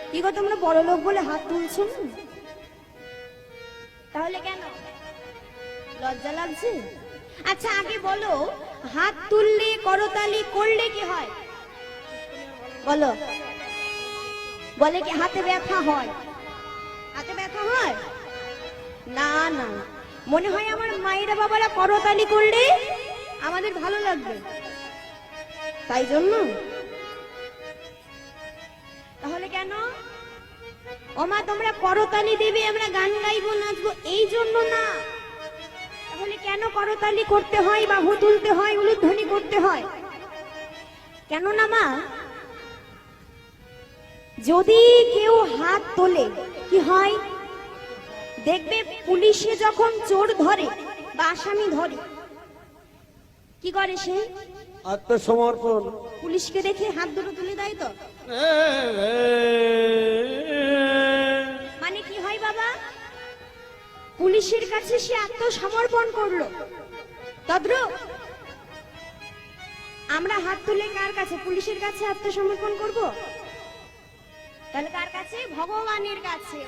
কি গো তোমরা বড় লোক বলে হাত তুলছো না? তাহলে কেন লজ্জা লাগছে? আচ্ছা আগে বলো, হাত তুললে করতালি করলে কি হয় বলো? বলে কি হাতে ব্যথা হয়? হাতে ব্যথা হয় না? না, মনে হয় আমার মায়েরা বাবারা করতালি করলে আমাদের ভালো লাগবে, তাই জন্য। তাহলে কেন ওমা তোমরা করতালি দেবে, আমরা গান গাইবো নাচবো, এই জন্য না। তাহলে কেন করতালি করতে হয়, বাহু তুলতে হয়, উলুধ্বনি করতে হয়? কেন না মা, যদি কেউ হাত তোলে কি হয়, দেখবে পুলিশে যখন চোর ধরে বা আসামি ধরে কি করে সে? আত্মসমর্পণ। পুলিশকে দেখে হাত দুটো তুলে দেয় তো। মানে কি হয় বাবা, পুলিশের কাছে সে আত্মসমর্পণ করলো। তদ্রূপ আমরা হাত তুলে কার কাছে? পুলিশের কাছে আত্মসমর্পণ করব? তাহলে কার কাছে? ভগবানের কাছে।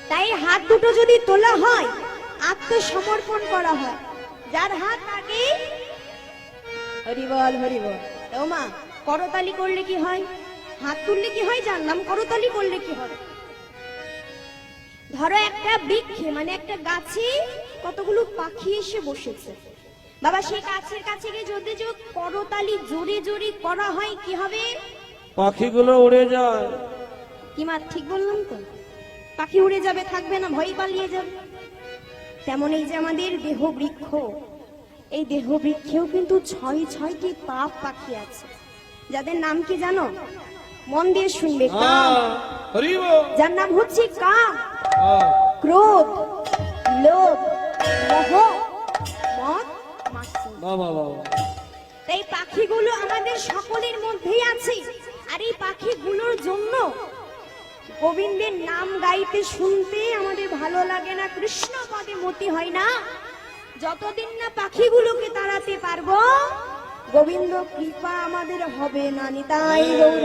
তাই হাত দুটো যদি তোলা হয়, আত্মসমর্পণ করা হয়। যার হাত আগে হরি বল হরি বল। ও মা, করতালি করলে কি হয়? হাত তুললে কি হয় জানলাম, করতালি করলে কি হয়? ধরো একটা বৃক্ষে মানে একটা গাছে কতগুলো পাখি এসে বসেছে, বাবা সেই গাছের কাছে গিয়ে যদি করতালি জোরে জোরে করা হয় কি হবে? পাখিগুলো উড়ে যায়। কি মা ঠিক বললাম তো? পাখি উড়ে যাবে, থাকবে না, ভয় পালিয়ে যাবে। তেমন এই যে আমাদের দেহ বৃক্ষ, এই দেহ বৃক্ষেও কিন্তু 6টি পাপ পাখি আছে, যাদের নাম কি জানো? মন দিয়ে শুনবে। কাম, যার নাম হচ্ছে কাম, ক্রোধ, লোভ, মোহ, মদ, মাৎসর্য। এই পাখিগুলো আমাদের সকলের মধ্যেই আছে। আর এই পাখিগুলোর জন্য গোবিন্দের নাম গাইতে শুনতে আমাদের ভালো লাগে না, কৃষ্ণ পদে মতি হয় না। যতদিন না পাখিগুলোকে তাড়াতে পারবো, গোবিন্দ কৃপা আমাদের হবে না। নিতাই গৌর।